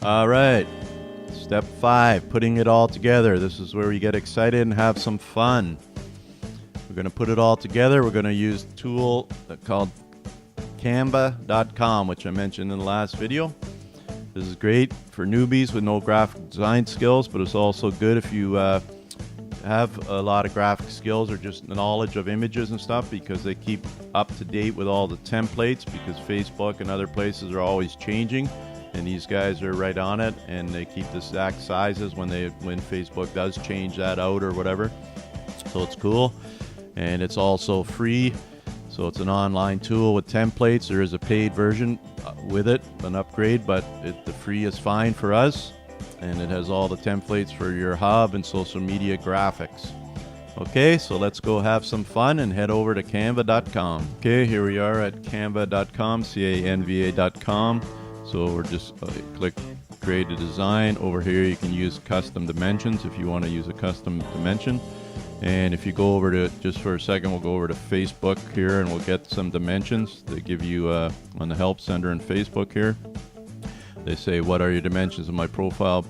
All right, step 5, putting it all together. This is where we get excited and have some fun. We're going to put it all together. We're going to use a tool called Canva.com, which I mentioned in the last video. This is great for newbies with no graphic design skills, but it's also good if you have a lot of graphic skills or just knowledge of images and stuff, because they keep up to date with all the templates, because Facebook and other places are always changing, and these guys are right on it, and they keep the exact sizes when Facebook does change that out or whatever. So it's cool, and it's also free. So it's an online tool with templates. There is a paid version with it, an upgrade, but the free is fine for us. And it has all the templates for your hub and social media graphics. Okay, so let's go have some fun and head over to canva.com. Okay, here we are at canva.com, canva.com. So we're just click create a design. Over here you can use custom dimensions if you want to use a custom dimension. And if you go over to, just for a second, we'll go over to Facebook here and we'll get some dimensions. They give you on the help center in Facebook here. They say, what are your dimensions of my profile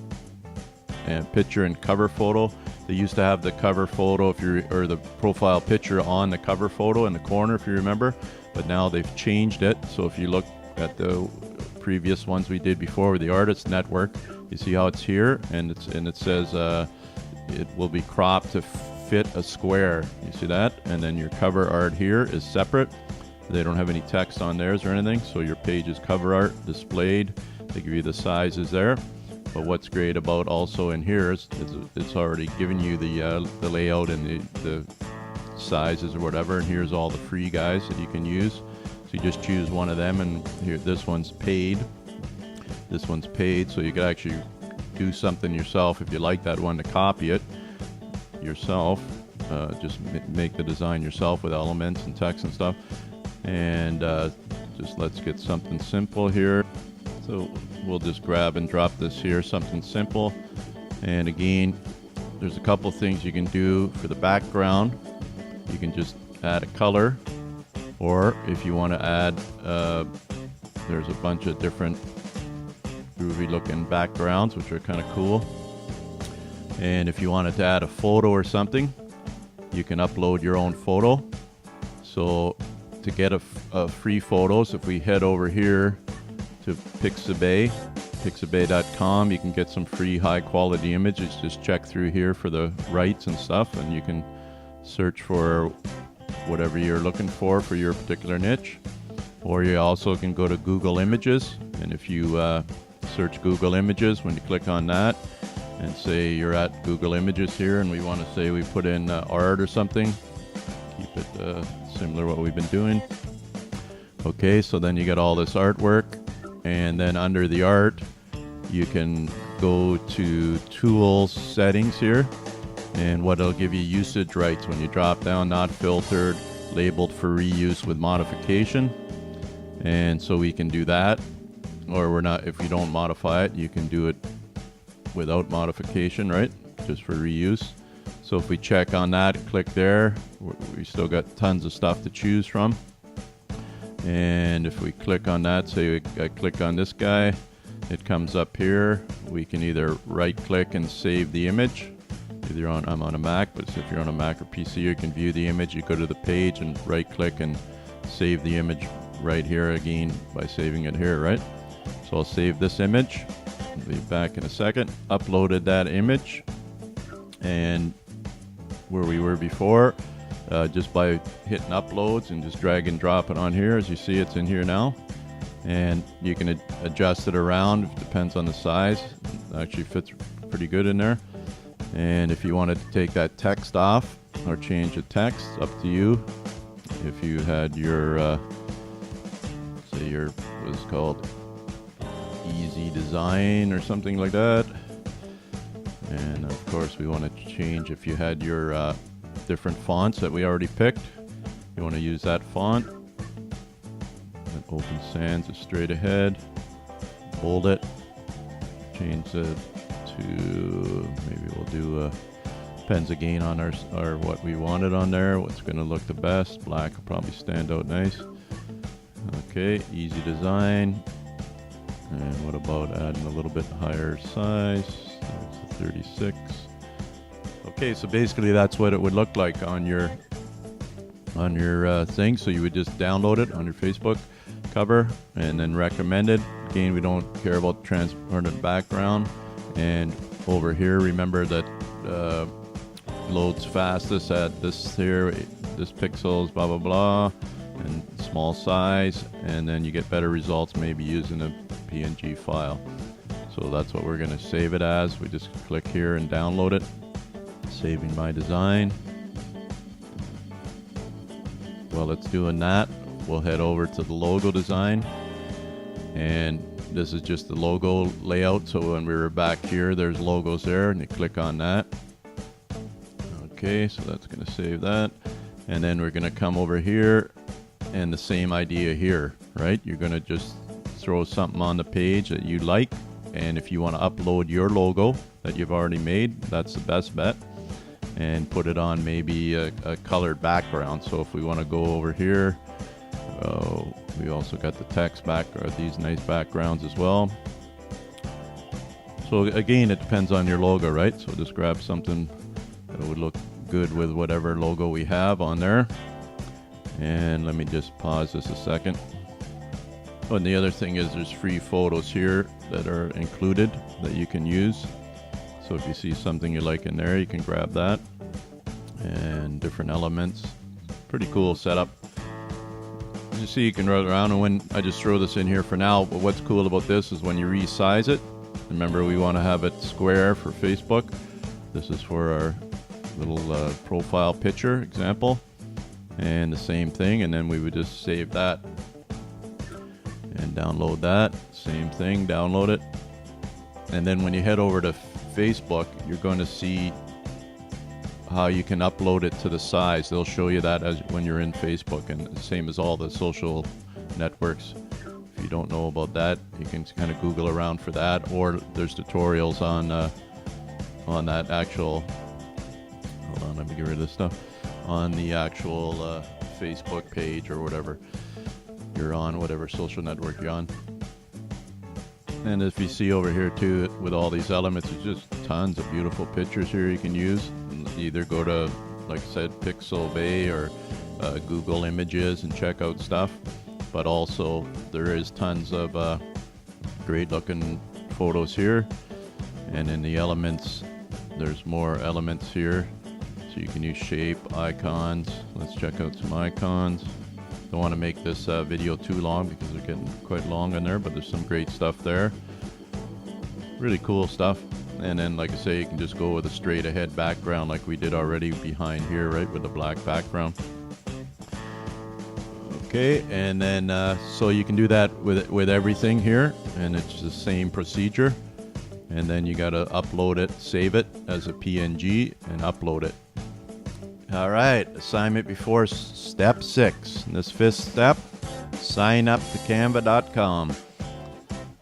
and picture and cover photo? They used to have the cover photo or the profile picture on the cover photo in the corner, if you remember, but now they've changed it. So if you look at the previous ones we did before with the artist network, you see how it's here, and it says it will be cropped to fit a square. You see that? And then your cover art here is separate. They don't have any text on theirs or anything, so your page is cover art displayed. They give you the sizes there. But what's great about also in here is it's already given you the layout and the sizes or whatever, and here's all the free guys that you can use. So you just choose one of them, and here, this one's paid. This one's paid, so you could actually do something yourself if you like that one, to copy it yourself. Just make the design yourself with elements and text and stuff. And just let's get something simple here. So we'll just grab and drop this here, something simple. And again, there's a couple things you can do for the background. You can just add a color, or if you want to add, there's a bunch of different groovy looking backgrounds, which are kind of cool. And if you wanted to add a photo or something, you can upload your own photo. So to get a free photos, if we head over here to Pixabay, pixabay.com, you can get some free high quality images. Just check through here for the rights and stuff, and you can search for whatever you're looking for your particular niche. Or you also can go to Google Images, and if you search Google Images, when you click on that and say you're at Google Images here, and we want to say we put in art or something, keep it similar to what we've been doing. Okay, so then you get all this artwork, and then under the art you can go to Tools, Settings here, and what it'll give you usage rights. When you drop down, not filtered, labeled for reuse with modification. And so we can do that, or we're not, if you don't modify it, you can do it without modification, right? Just for reuse. So if we check on that, click there, we still got tons of stuff to choose from. And if we click on that, say I click on this guy, it comes up here. We can either right click and save the image. Either I'm on a Mac, but if you're on a Mac or PC, you can view the image. You go to the page and right click and save the image right here again by saving it here, right? So I'll save this image. I'll be back in a second. Uploaded that image, and where we were before, just by hitting uploads and just drag and drop it on here. As you see, it's in here now, and you can adjust it around. It depends on the size. It actually fits pretty good in there. And if you wanted to take that text off or change the text, up to you. If you had your say your, what's called, easy design or something like that, and of course we want to change, if you had your different fonts that we already picked, you want to use that font. And Open Sans is straight ahead. Bold it, change it to, maybe we'll do depends again on our what we wanted on there, what's going to look the best. Black will probably stand out nice. Okay, easy design. And what about adding a little bit higher size? That's a 36. Okay, so basically that's what it would look like on your thing. So you would just download it on your Facebook cover and then recommend it. Again, we don't care about transparent background. And over here, remember that loads fastest at this here, this pixels, blah blah blah, and small size, and then you get better results maybe using a PNG file. So that's what we're going to save it as. We just click here and download it. Saving my design. While it's doing that, we'll head over to the logo design, and this is just the logo layout. So when we were back here, there's logos there, and you click on that. Okay, so that's going to save that, and then we're going to come over here, and the same idea here, right? You're going to just throw something on the page that you like, and if you want to upload your logo that you've already made, that's the best bet, and put it on maybe a colored background. So if we want to go over here, we also got the text back, or these nice backgrounds as well. So again, it depends on your logo, right? So just grab something that would look good with whatever logo we have on there. And let me just pause this a second. Oh, and the other thing is there's free photos here that are included that you can use. So if you see something you like in there, you can grab that. And different elements. Pretty cool setup. As you see, you can roll around, and when I just throw this in here for now, but what's cool about this is when you resize it, remember we want to have it square for Facebook. This is for our little profile picture example, and the same thing, and then we would just save that and download that. Same thing, download it. And then when you head over to Facebook, you're going to see how you can upload it to the size. They'll show you that as when you're in Facebook, and the same as all the social networks. If you don't know about that, you can kind of Google around for that, or there's tutorials on that actual, hold on, let me get rid of this stuff, on the actual Facebook page or whatever you're on, whatever social network you're on. And if you see over here too, with all these elements, there's just tons of beautiful pictures here you can use. Either go to, like I said, Pixel Bay or Google Images and check out stuff. But also there is tons of great looking photos here. And in the elements, there's more elements here. So you can use shape, icons. Let's check out some icons. Don't want to make this video too long because they're getting quite long in there, but there's some great stuff there. Really cool stuff. And then, like I say, you can just go with a straight ahead background like we did already behind here, right, with the black background. Okay, and then so you can do that with everything here, and it's the same procedure. And then you got to upload it, save it as a PNG, and upload it. All right, assignment before step 6. In this 5th step, sign up to canva.com.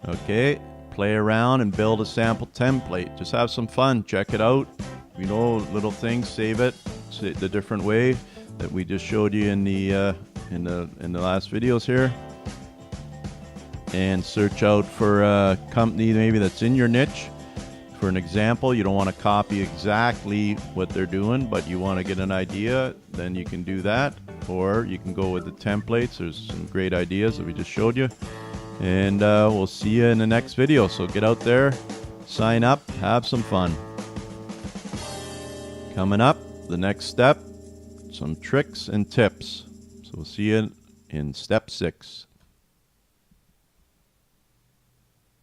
Okay, play around and build a sample template. Just have some fun, check it out. You know, little things, save it the different way that we just showed you in the last videos here. And search out for a company maybe that's in your niche. For an example, you don't want to copy exactly what they're doing, but you want to get an idea, then you can do that. Or you can go with the templates. There's some great ideas that we just showed you. And we'll see you in the next video. So get out there, sign up, have some fun. Coming up, the next step, some tricks and tips. So we'll see you in step 6.